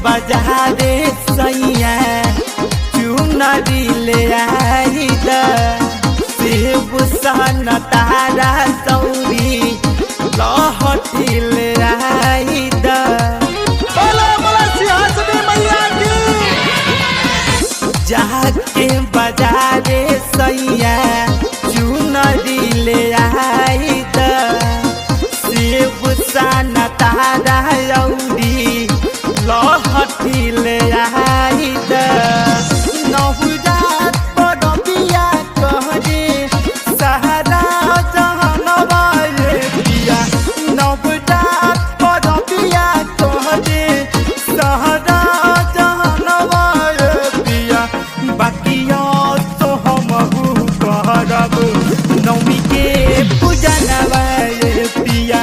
बाजारे सैया चुनरी ले आई द सेब सन तारा सौरी लहठी ले आई द जाके बाजारे सैया चुनरी ले आई द सेब सन तारा सौरी लहठी ले आई द नहुरात पड़बिया कहरे सहारा जहनवा रे पिया नहुरात पड़बिया कहरे सहारा जहनवा रे पिया बाकिया तो हमहु करब नौमी के पूजनवा रे पिया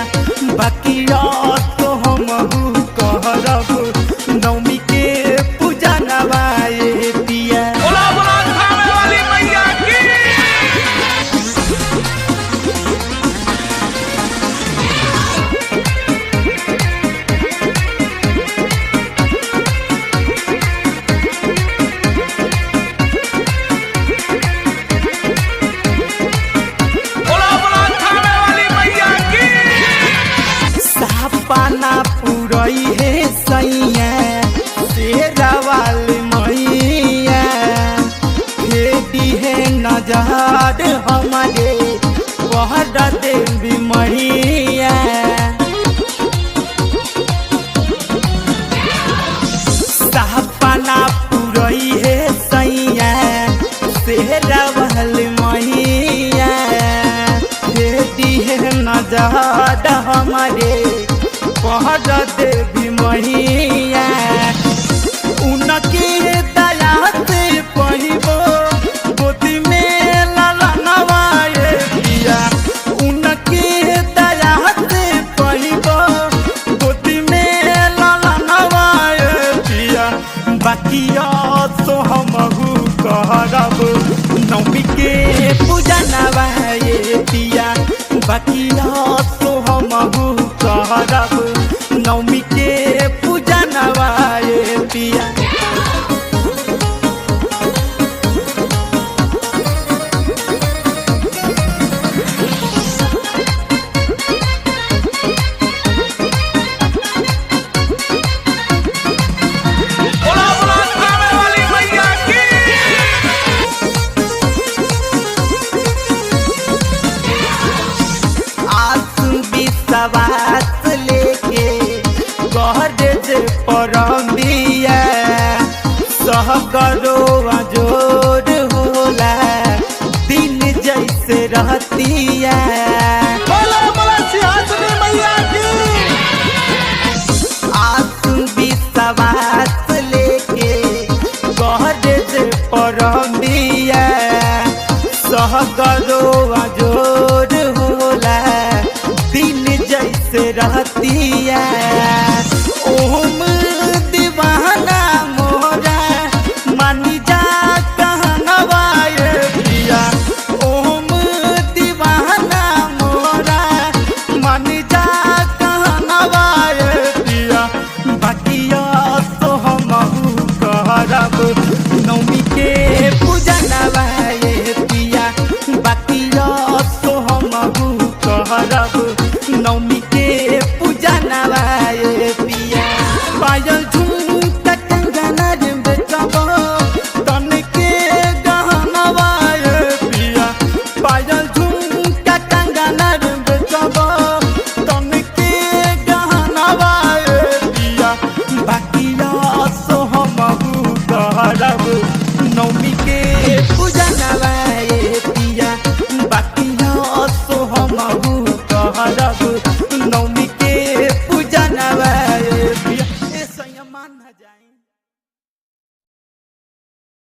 बाकिया तो हमहु करब नौमी के पूजनवा रे पिया। बोला बोला खाने वाली मैया की। बोला बोला खाने वाली मैया की। सपना पुरई है सैया शेरा वाली मैया फेटी है नजर हमारे पहरा देवी मैया सपना पुरई है सैया शेरा वाली मैया फेटी है नजर हमारे पहरा देवी मैया उनके दया से पहिबो गोदी में ललनवा रे पिया उनके दया से पहिबो गोदी में ललनवा रे पिया बाकिया तो हमहु करब नौमी के पूजनवा रे पिया बाकिया तो हमहु करब नौमी के पूजनवा रे पिया। बोला बोला खाने वाली मैया की। आस विश्वास लेके घर जे परबिया सहगरो जोर होला दिन जैसे रहतिया बोला बोला सिंहासनी मैया की। आस विश्वास लेके घर जे परबिया सहगरो जोर होला दिन जैसे रहतिया ओम दीवाना मोरा मानी जा कहनवा रे पिया ओम दीवाना मोरा मानी जा कहनवा रे पिया बाकिया तो हमहु करब नौमी के पूजनवा रे पिया बाकिया तो हमहु करब नौमी के पूजनवा